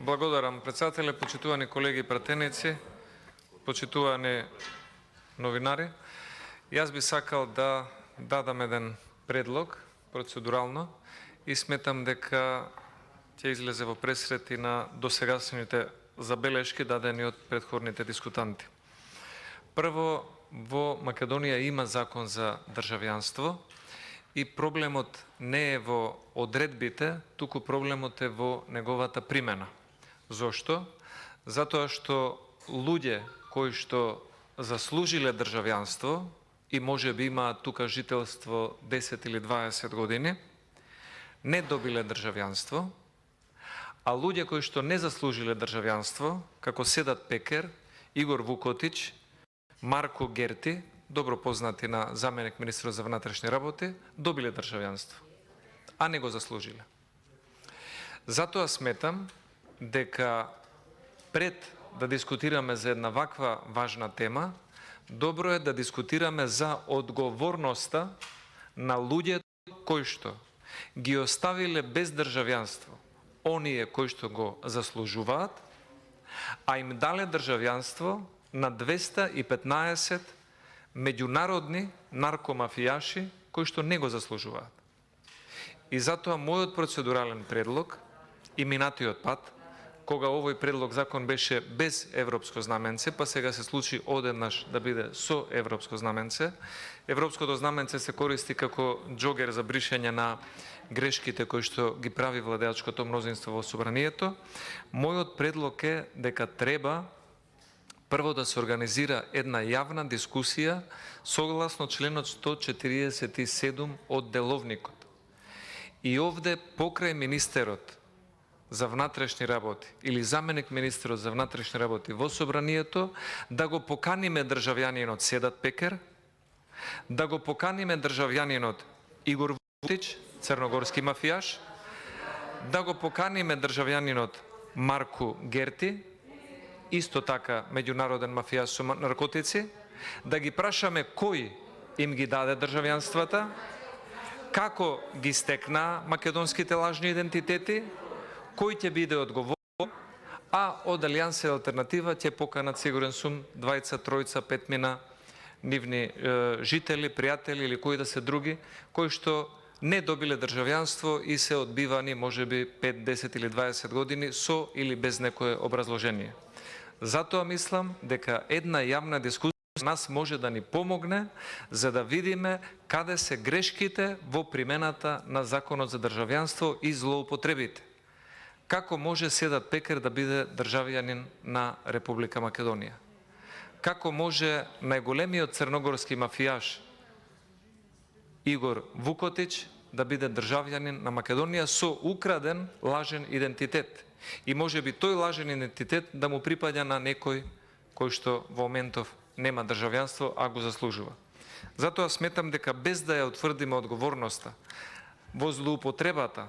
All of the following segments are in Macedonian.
Благодарам, председателе, почитувани колеги и пратеници, почитувани новинари. Јас би сакал да дадам еден предлог, процедурално, и сметам дека ќе излезе во пресрет и на досегашните забелешки дадени од претходните дискутанти. Прво, во Македонија има закон за државјанство и проблемот не е во одредбите, туку проблемот е во неговата примена. Зошто? Затоа што луѓе кои што заслужиле државјанство и може би имаат тука жителство 10 или 20 години, не добиле државјанство, а луѓе кои што не заслужиле државјанство, како Седат Пекер, Игор Вукотич, Марко Герти, добро познати на заменик министрот за внатрешни работи, добиле државјанство, а не го заслужиле. Затоа сметам дека пред да дискутираме за една ваква важна тема, добро е да дискутираме за одговорноста на луѓето кои што ги оставиле без државјанство оние кои што го заслужуваат, а им дале државјанство на 215 меѓународни наркомафијаши кои што не го заслужуваат. И затоа мојот процедурален предлог и минатиот пат, кога овој предлог закон беше без европско знаменце, па сега се случи одеднаш да биде со европско знаменце. Европското знаменце се користи како џогер за бришење на грешките кои што ги прави владеачкото мнозинство во собранието. Мојот предлог е дека треба прво да се организира една јавна дискусија согласно членот 147 од Деловникот. И овде покрај министерот за внатрешни работи или заменик министерот за внатрешни работи во собранието да го поканиме државјанинот Седат Пекер, да го поканиме државјанинот Игор Вукотич, црногорски мафијаш, да го поканиме државјанинот Марко Герти, исто така меѓународен мафијаш со наркотици, да ги прашаме кој им ги даде државјанствата, како ги стекна македонските лажни идентитети, кој ќе биде одговорен, а од Алијанса и Алтернатива ќе поканат, сигурен сум, 2, 3, 5 нивни жители, пријатели или кои да се други, кои што не добиле државјанство и се одбивани можеби 5, 10 или 20 години со или без некое образложение. Затоа мислам дека една јавна дискусија нас може да ни помогне за да видиме каде се грешките во примената на законот за државјанство и злоупотребите. Како може Седат Пекер да биде државјанин на Република Македонија? Како може најголемиот црногорски мафијаш Игор Вукотич да биде државјанин на Македонија со украден лажен идентитет? И може би тој лажен идентитет да му припаѓа на некој кој што во моментов нема државјанство, а го заслужува. Затоа сметам дека без да ја утврдиме одговорноста во злоупотребата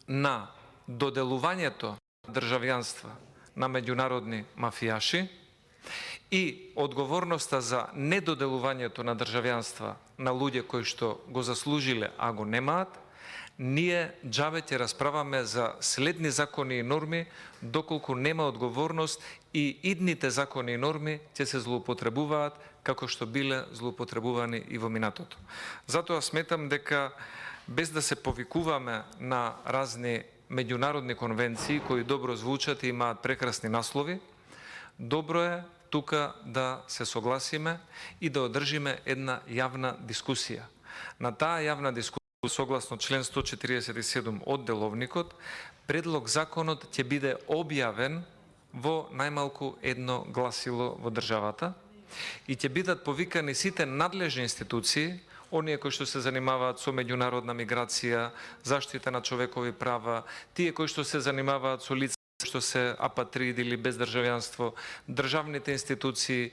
на доделувањето државјанства на меѓународни мафијаши и одговорноста за недоделувањето на државјанства на луѓе кои што го заслужиле, а го немаат, ние џабе ќе расправаме за следни закони и норми, доколку нема одговорност и идните закони и норми ќе се злоупотребуваат како што биле злоупотребувани и во минатото. Затоа сметам дека без да се повикуваме на разни меѓународни конвенции кои добро звучат и имаат прекрасни наслови, добро е тука да се согласиме и да одржиме една јавна дискусија. На таа јавна дискусија, согласно член 147 од Деловникот, предлог законот ќе биде објавен во најмалку едно гласило во државата и ќе бидат повикани сите надлежни институции, оние кои што се занимаваат со меѓународна миграција, заштита на човекови права, тие кои што се занимаваат со лица што се апатриди или без државјанство, државните институции,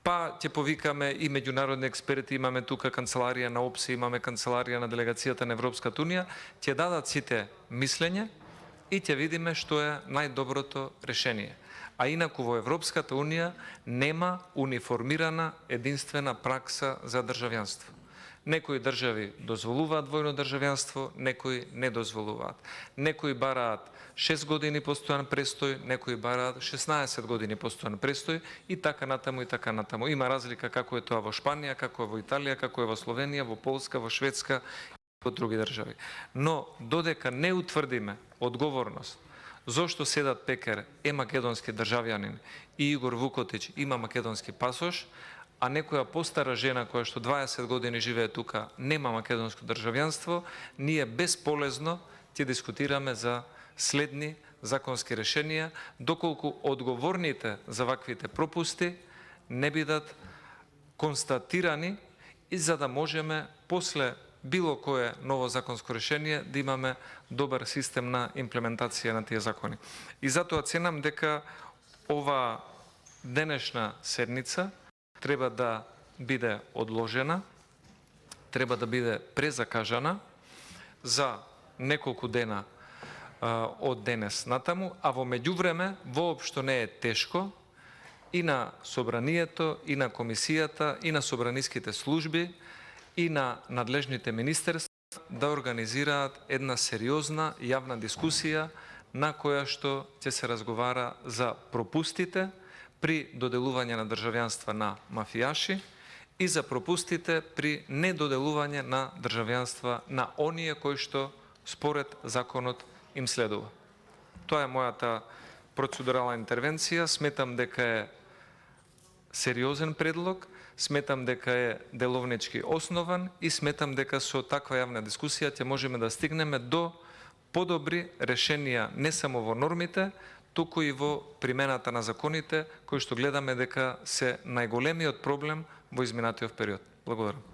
па ќе повикаме и меѓународни експерти, имаме тука канцеларија на ОПСЕ, имаме канцеларија на делегацијата на Европската унија, ќе дадат сите мислење и ќе видиме што е најдоброто решение. А инаку во Европската унија нема униформирана единствена пракса за државјанство. Некои држави дозволуваат двојно државјанство, некои не дозволуваат. Некои бараат 6 години постојан престој, некои бараат 16 години постојан престој и така натаму и така натаму. Има разлика како е тоа во Шпанија, како е во Италија, како е во Словенија, во Полска, во Шведска и во други држави. Но додека не утврдиме одговорност зошто Седат Пекер е македонски државјанин и Игор Вукотич има македонски пасош, а некоја постара жена која што 20 години живее тука нема македонско државјанство, ние бесполезно ќе дискутираме за следни законски решенија, доколку одговорните за ваквите пропусти не бидат констатирани и за да можеме после било кое ново законско решение да имаме добар систем на имплементација на тие закони. И затоа ценам дека ова денешна седница треба да биде одложена, треба да биде презакажана за неколку дена од денес натаму, а во меѓувреме воопшто не е тешко и на собранието, и на комисијата, и на собраниските служби, и на надлежните министерства да организираат една сериозна јавна дискусија на која што ќе се разговара за пропустите при доделување на државјанства на мафијаши и за пропустите при недоделување на државјанства на оние кои што според законот им следува. Тоа е мојата процедурална интервенција. Сметам дека е сериозен предлог, сметам дека е деловнички основан и сметам дека со таква јавна дискусија ќе можеме да стигнеме до подобри решенија не само во нормите, туку и во примената на законите, кои што гледаме дека се најголемиот проблем во изминатиот период. Благодарам.